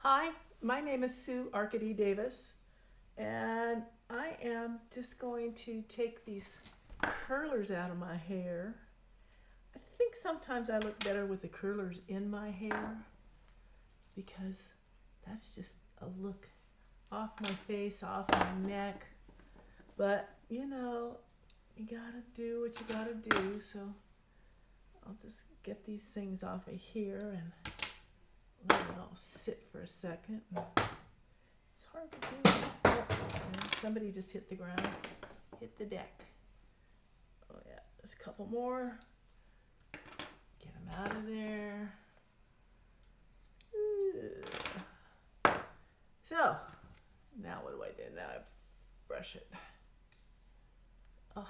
Hi, my name is Sue Arcady Davis, and I am just going to take these curlers out of my hair. I think sometimes I look better with the curlers in my hair because that's just a look off my face, off my neck. But you gotta do what you gotta do, so I'll just get these things off of here and let it all sit for a second. It's hard to do. Oh, somebody just hit the ground, hit the deck. Oh yeah, there's a couple more. Get them out of there. So, now what do I do? Now I brush it. Oh,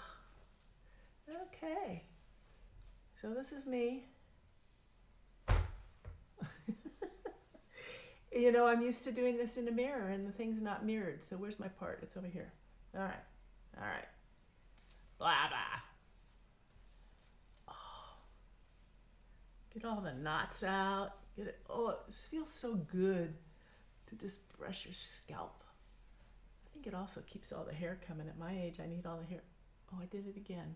okay. So this is me. I'm used to doing this in a mirror, and the thing's not mirrored. So where's my part? It's over here. All right. Blah blah. Oh, get all the knots out. Get it. Oh, it feels so good to just brush your scalp. I think it also keeps all the hair coming. At my age, I need all the hair. Oh, I did it again.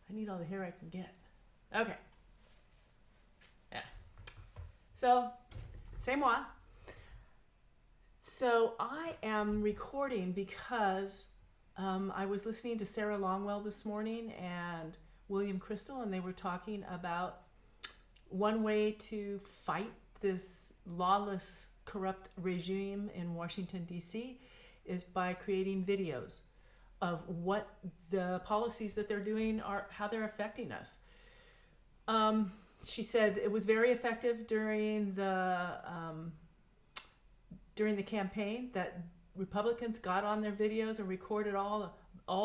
I need all the hair I can get. Okay. Yeah. So, c'est moi. So I am recording because I was listening to Sarah Longwell this morning and William Crystal, and they were talking about one way to fight this lawless, corrupt regime in Washington, D.C. is by creating videos of what the policies that they're doing are, how they're affecting us. She said it was very effective during the campaign that Republicans got on their videos and recorded all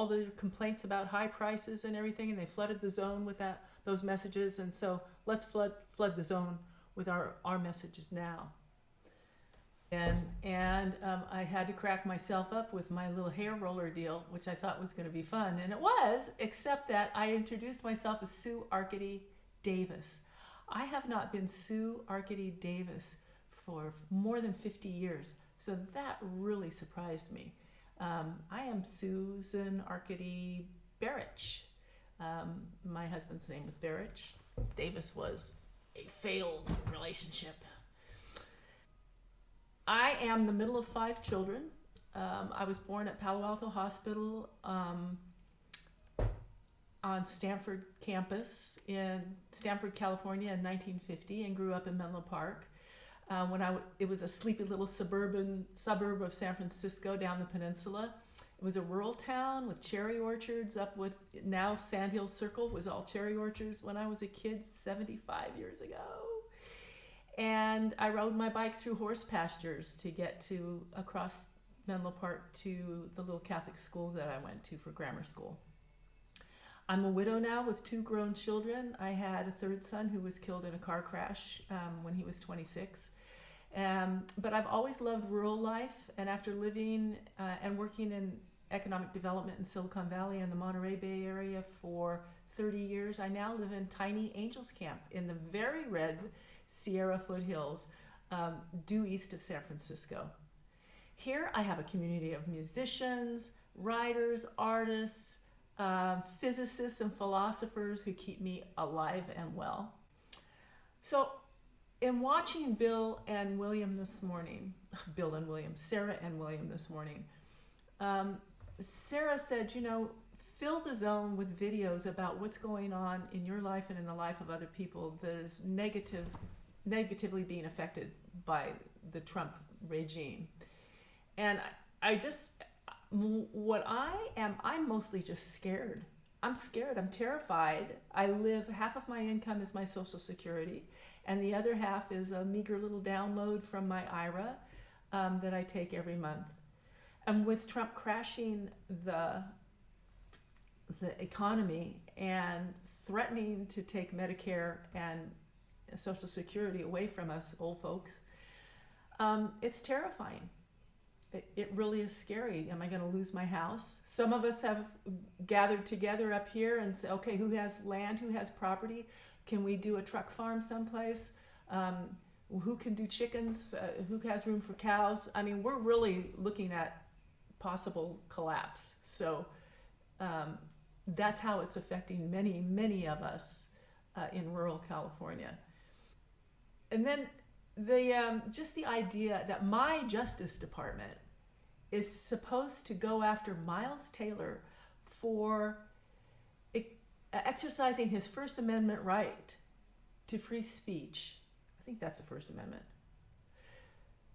the complaints about high prices and everything, and they flooded the zone with those messages. And so let's flood the zone with our messages now. And I had to crack myself up with my little hair roller deal, which I thought was going to be fun, and it was, except that I introduced myself as Sue Arcady Davis. I have not been Sue Arcady Davis for more than 50 years, so that really surprised me. I am Susan Arcady Barrich. My husband's name was Barrich. Davis was a failed relationship. I am the middle of 5 children. I was born at Palo Alto Hospital on Stanford campus in Stanford, California in 1950, and grew up in Menlo Park. It was a sleepy little suburb of San Francisco down the peninsula. It was a rural town with cherry orchards up what now Sand Hill Circle was all cherry orchards when I was a kid 75 years ago. And I rode my bike through horse pastures to get to across Menlo Park to the little Catholic school that I went to for grammar school. I'm a widow now with 2 grown children. I had a third son who was killed in a car crash when he was 26. But I've always loved rural life, and after living and working in economic development in Silicon Valley and the Monterey Bay Area for 30 years, I now live in tiny Angels Camp in the very red Sierra foothills due east of San Francisco. Here I have a community of musicians, writers, artists, physicists and philosophers who keep me alive and well. So in watching Sarah and William this morning, Sarah said, fill the zone with videos about what's going on in your life and in the life of other people that is negatively being affected by the Trump regime. And I'm mostly just scared. I'm scared. I'm terrified. Half of my income is my Social Security, and the other half is a meager little download from my IRA that I take every month. And with Trump crashing the economy and threatening to take Medicare and Social Security away from us old folks, it's terrifying. It really is scary. Am I going to lose my house? Some of us have gathered together up here and say, okay, who has land, who has property? Can we do a truck farm someplace? who can do chickens, who has room for cows. I mean, we're really looking at possible collapse. So that's how it's affecting many, many of us in rural California. And then just the idea that my Justice Department is supposed to go after Miles Taylor for exercising his First Amendment right to free speech. I think that's the First Amendment.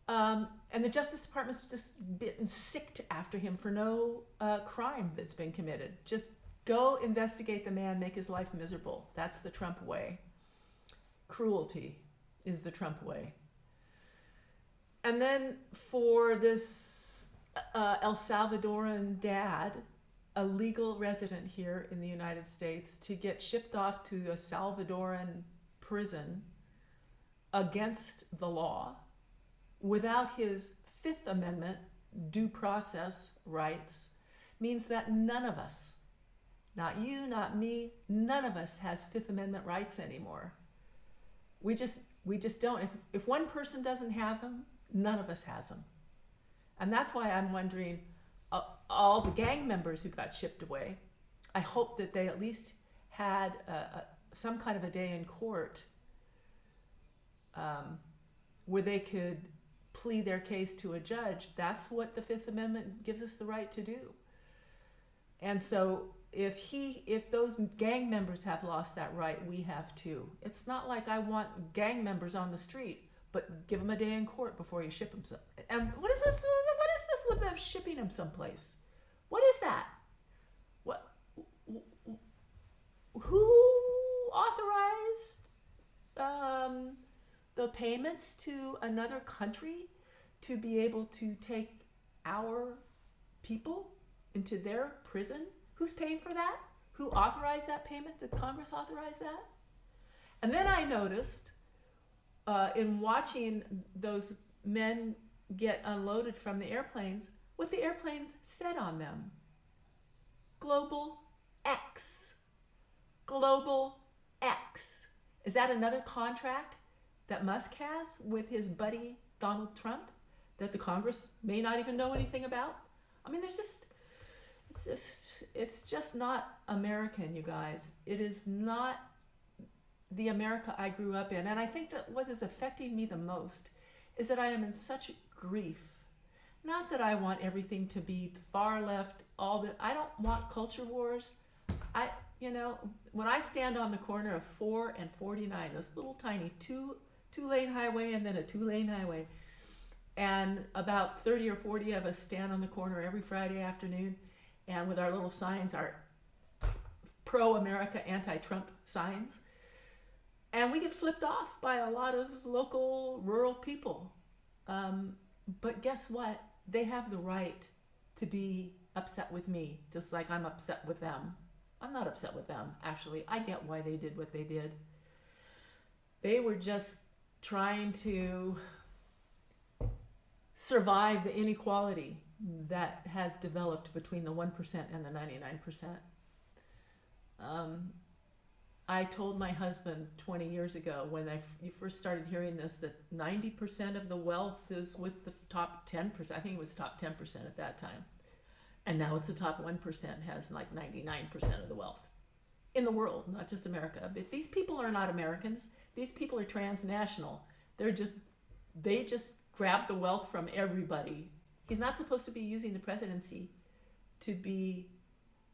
And the Justice Department's just been sicked after him for no crime that's been committed. Just go investigate the man, make his life miserable. That's the Trump way. Cruelty is the Trump way. And then for this El Salvadoran dad, a legal resident here in the United States, to get shipped off to a Salvadoran prison against the law without his Fifth Amendment due process rights means that none of us, not you, not me, none of us has Fifth Amendment rights anymore. We just don't. If one person doesn't have them, none of us has them. And that's why I'm wondering, all the gang members who got shipped away, I hope that they at least had some kind of a day in court where they could plea their case to a judge. That's what the Fifth Amendment gives us the right to do. And so if those gang members have lost that right, we have too. It's not like I want gang members on the street, but give them a day in court before you ship them. And what is this with them shipping them someplace? What is that? What? Who authorized the payments to another country to be able to take our people into their prison? Who's paying for that? Who authorized that payment? Did Congress authorize that? And then I noticed in watching those men get unloaded from the airplanes, what the airplanes said on them. Global X. Global X. Is that another contract that Musk has with his buddy Donald Trump that the Congress may not even know anything about? I mean, it's just not American, you guys. It is not the America I grew up in. And I think that what is affecting me the most is that I am in such grief. Not that I want everything to be far left, I don't want culture wars. When I stand on the corner of 4 and 49, this little tiny two-lane highway and then a two-lane highway, and about 30 or 40 of us stand on the corner every Friday afternoon, and with our little signs, our pro-America, anti-Trump signs, and we get flipped off by a lot of local rural people. But guess what? They have the right to be upset with me, just like I'm upset with them. I'm not upset with them, actually. I get why they did what they did. They were just trying to survive the inequality that has developed between the 1% and the 99%. I told my husband 20 years ago when you first started hearing this that 90% of the wealth is with the top 10%. I think it was top 10% at that time. And now it's the top 1% has like 99% of the wealth in the world, not just America. But these people are not Americans. These people are transnational. They just grab the wealth from everybody. He's not supposed to be using the presidency to be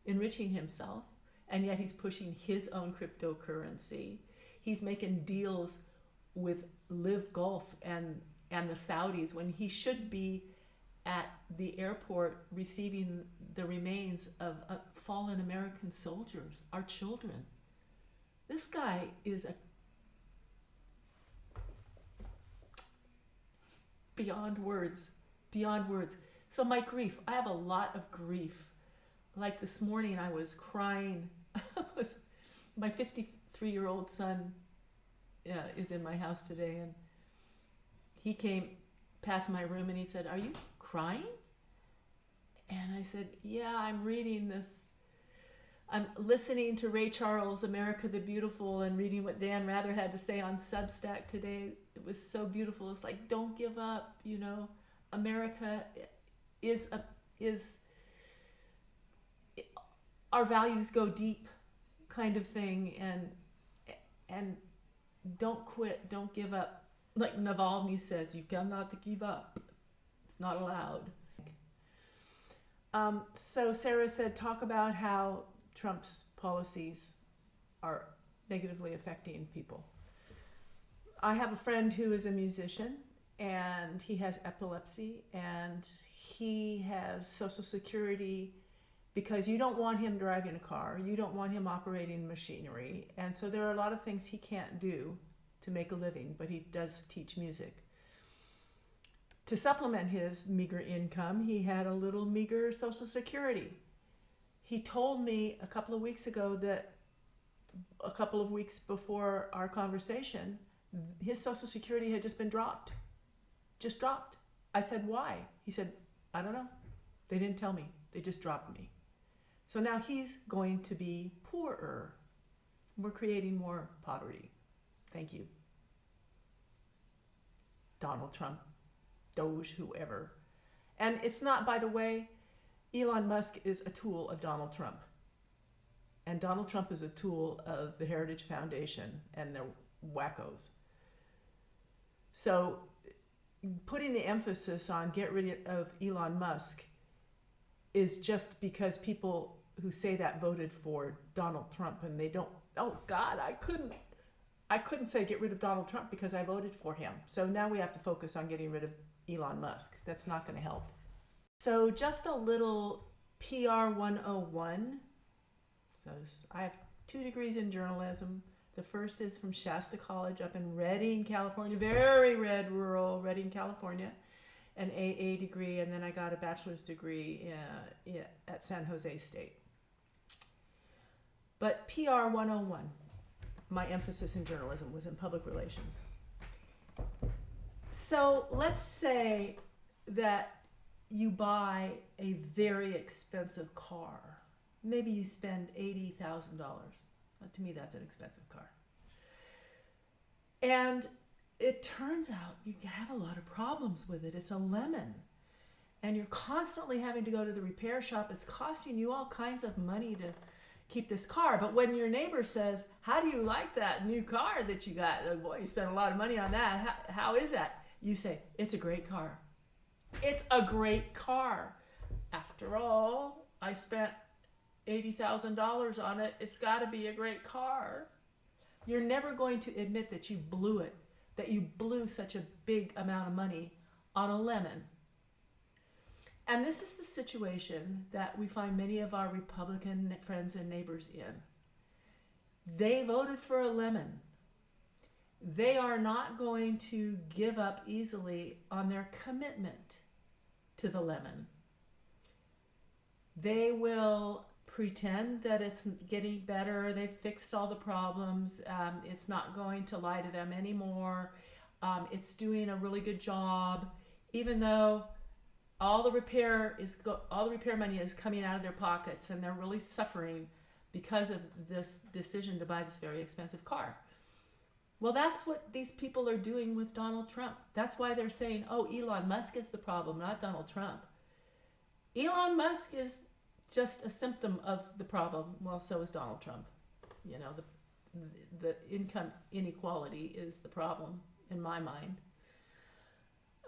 enriching himself. And yet he's pushing his own cryptocurrency. He's making deals with Live Gulf and the Saudis when he should be at the airport receiving the remains of fallen American soldiers, our children. This guy is beyond words. So my grief, I have a lot of grief. Like this morning, I was crying. My 53-year-old son is in my house today, and he came past my room and he said, "Are you crying?" And I said, "Yeah, I'm reading this. I'm listening to Ray Charles' America the Beautiful and reading what Dan Rather had to say on Substack today. it was so beautiful. It's like, don't give up, you know. America is our values go deep, kind of thing, and don't quit, don't give up. Like Navalny says, you cannot give up. It's not allowed. So Sarah said, talk about how Trump's policies are negatively affecting people. I have a friend who is a musician, and he has epilepsy, and he has Social Security because you don't want him driving a car, you don't want him operating machinery, and so there are a lot of things he can't do to make a living, but he does teach music. To supplement his meager income, he had a little meager Social Security. He told me a couple of weeks ago that a couple of weeks before our conversation, his Social Security had just been dropped. Just dropped. I said, why? He said, I don't know. They didn't tell me. They just dropped me. So now he's going to be poorer. We're creating more poverty. Thank you. Donald Trump, Doge, whoever. And it's not, by the way, Elon Musk is a tool of Donald Trump. And Donald Trump is a tool of the Heritage Foundation and their wackos. So putting the emphasis on get rid of Elon Musk is just because people who say that voted for Donald Trump, and they don't, oh God, I couldn't say get rid of Donald Trump because I voted for him. So now we have to focus on getting rid of Elon Musk. That's not going to help. So just a little PR 101. So I have 2 degrees in journalism. The first is from Shasta College up in Redding, California, very red, rural Redding, California, an AA degree, and then I got a bachelor's degree at San Jose State. But PR 101, my emphasis in journalism was in public relations. So let's say that you buy a very expensive car. Maybe you spend $80,000. To me, that's an expensive car. And it turns out you have a lot of problems with it. It's a lemon. And you're constantly having to go to the repair shop. It's costing you all kinds of money to keep this car. But when your neighbor says, how do you like that new car that you got? Oh, boy, you spent a lot of money on that. How is that? You say, it's a great car. It's a great car. After all, I spent $80,000 on it. It's got to be a great car. You're never going to admit that you blew it, that you blew such a big amount of money on a lemon. And this is the situation that we find many of our Republican friends and neighbors in. They voted for a lemon. They are not going to give up easily on their commitment to the lemon. They will pretend that it's getting better, they've fixed all the problems, it's not going to lie to them anymore, it's doing a really good job, even though all the repair money is coming out of their pockets, and they're really suffering because of this decision to buy this very expensive car. Well, that's what these people are doing with Donald Trump. That's why they're saying, oh, Elon Musk is the problem, not Donald Trump. Elon Musk is just a symptom of the problem. Well, so is Donald Trump. You know, the income inequality is the problem in my mind.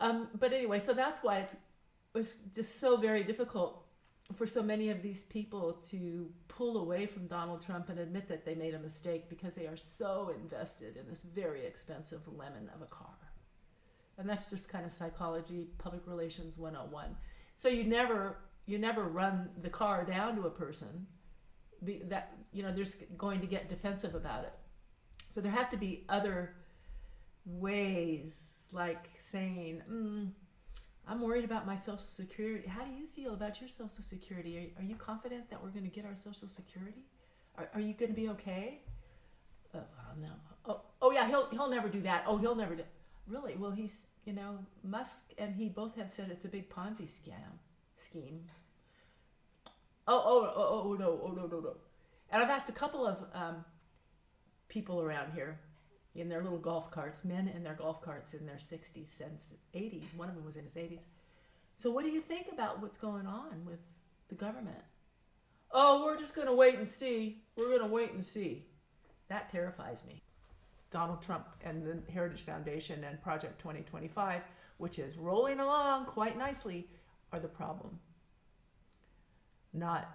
But anyway, so that's why it was just so very difficult for so many of these people to pull away from Donald Trump and admit that they made a mistake, because they are so invested in this very expensive lemon of a car. And that's just kind of psychology, public relations 101. So you never run the car down to a person that, you know, there's going to get defensive about it. So there have to be other ways, like saying, I'm worried about my Social Security. How do you feel about your Social Security? Are you confident that we're going to get our Social Security? Are you going to be okay? Oh, no. Oh yeah, he'll never do that. Oh, he'll never do. Really? Well, he's, you know, Musk and he both have said it's a big Ponzi scheme. No. And I've asked a couple of people around here, in their little golf carts, men in their golf carts in their 60s and 80s. One of them was in his 80s. So what do you think about what's going on with the government? Oh, we're just going to wait and see. We're going to wait and see. That terrifies me. Donald Trump and the Heritage Foundation and Project 2025, which is rolling along quite nicely, are the problem. Not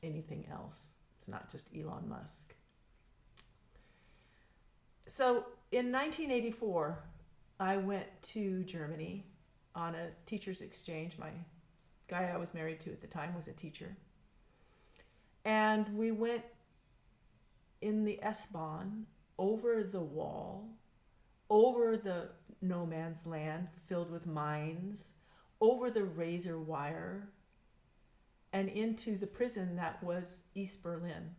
anything else. It's not just Elon Musk. So in 1984, I went to Germany on a teacher's exchange. My guy I was married to at the time was a teacher. And we went in the S-Bahn over the wall, over the no man's land filled with mines, over the razor wire, and into the prison that was East Berlin.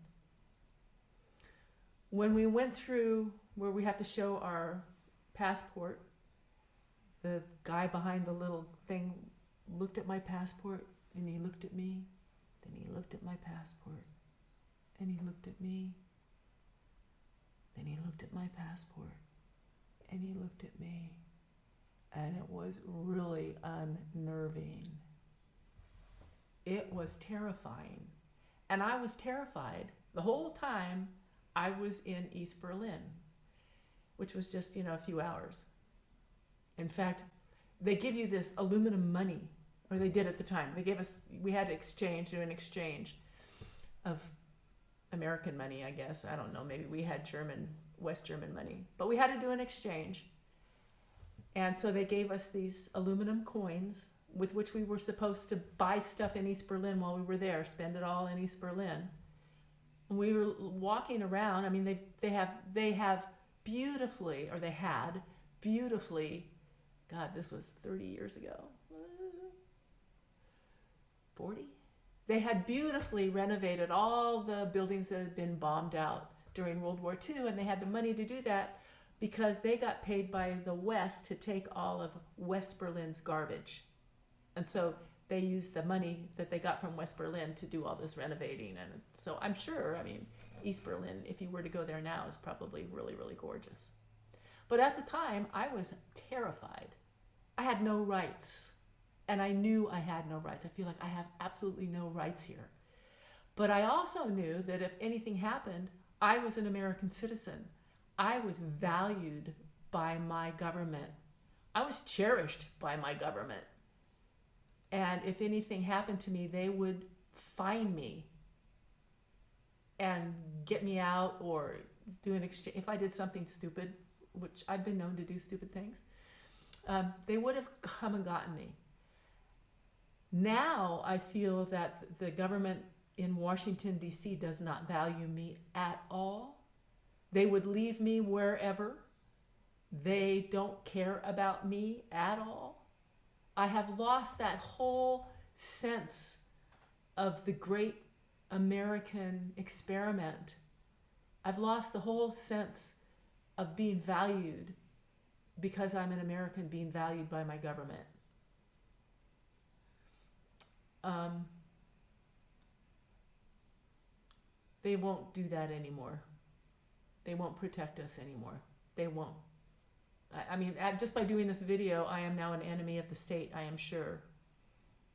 When we went through where we have to show our passport, the guy behind the little thing looked at my passport, and he looked at me, then he looked at my passport, and he looked at me, then he looked at my passport, and he looked at me, and it was really unnerving. It was terrifying, and I was terrified the whole time I was in East Berlin, which was just, a few hours. In fact, they give you this aluminum money, or they did at the time. We had to do an exchange of American money, I guess. I don't know, maybe we had West German money, but we had to do an exchange. And so they gave us these aluminum coins with which we were supposed to buy stuff in East Berlin while we were there, spend it all in East Berlin. And we were walking around. I mean, they have beautifully, or they had beautifully, God, this was 30 years ago, 40? They had beautifully renovated all the buildings that had been bombed out during World War II, and they had the money to do that because they got paid by the West to take all of West Berlin's garbage. And so they used the money that they got from West Berlin to do all this renovating. And so I'm sure, East Berlin, if you were to go there now, is probably really, really gorgeous. But at the time, I was terrified. I had no rights. And I knew I had no rights. I feel like I have absolutely no rights here. But I also knew that if anything happened, I was an American citizen. I was valued by my government. I was cherished by my government. And if anything happened to me, they would find me and get me out, or do an exchange. If I did something stupid, which I've been known to do stupid things, they would have come and gotten me. Now I feel that the government in Washington, D.C. does not value me at all. They would leave me wherever. They don't care about me at all. I have lost that whole sense of the great American experiment. I've lost the whole sense of being valued because I'm an American, being valued by my government. They won't do that anymore. They won't protect us anymore. They won't. Just by doing this video, I am now an enemy of the state, I am sure.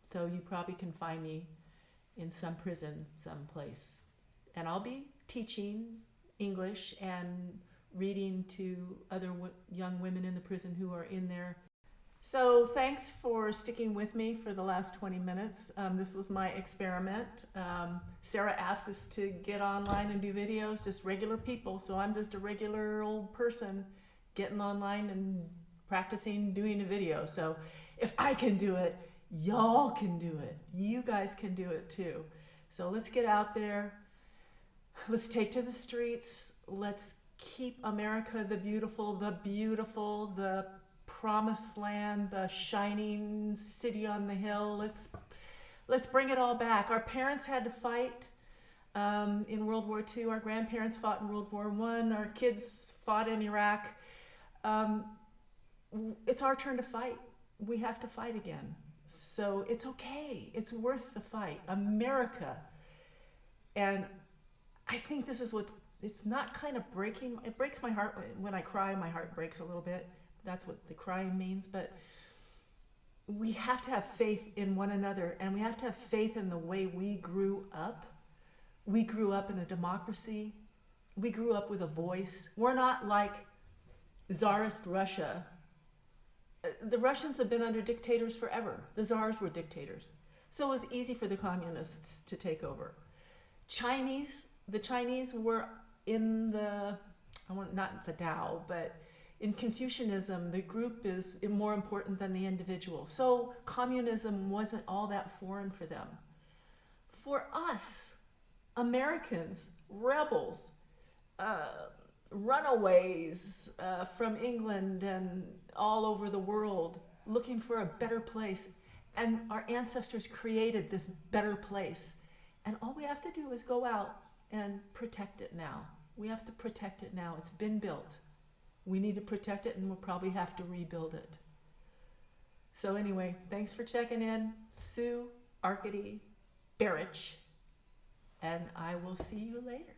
So you probably can find me in some prison someplace. And I'll be teaching English and reading to other young women in the prison who are in there. So thanks for sticking with me for the last 20 minutes. This was my experiment. Sarah asked us to get online and do videos, just regular people. So I'm just a regular old person getting online and practicing doing a video. So if I can do it, y'all can do it. You guys can do it too. So let's get out there. Let's take to the streets. Let's keep America the beautiful, the promised land, the shining city on the hill. Let's bring it all back. Our parents had to fight in World War II. Our grandparents fought in World War I. Our kids fought in Iraq. It's our turn to fight. We have to fight again. So it's okay. It's worth the fight. America. And I think this is what's it's not kind of breaking, it breaks my heart. When I cry, my heart breaks a little bit. That's what the crying means. But we have to have faith in one another, and we have to have faith in the way we grew up. We grew up in a democracy. We grew up with a voice. We're not like Tsarist Russia. The Russians have been under dictators forever. The Tsars were dictators. So it was easy for the communists to take over. The Chinese were in the, not the Tao, but in Confucianism, the group is more important than the individual. So communism wasn't all that foreign for them. For us, Americans, rebels, runaways from England and all over the world, looking for a better place. And our ancestors created this better place. And all we have to do is go out and protect it now. We have to protect it now. It's been built. We need to protect it, and we'll probably have to rebuild it. So anyway, thanks for checking in. Sue, Arkady, Barrich, and I will see you later.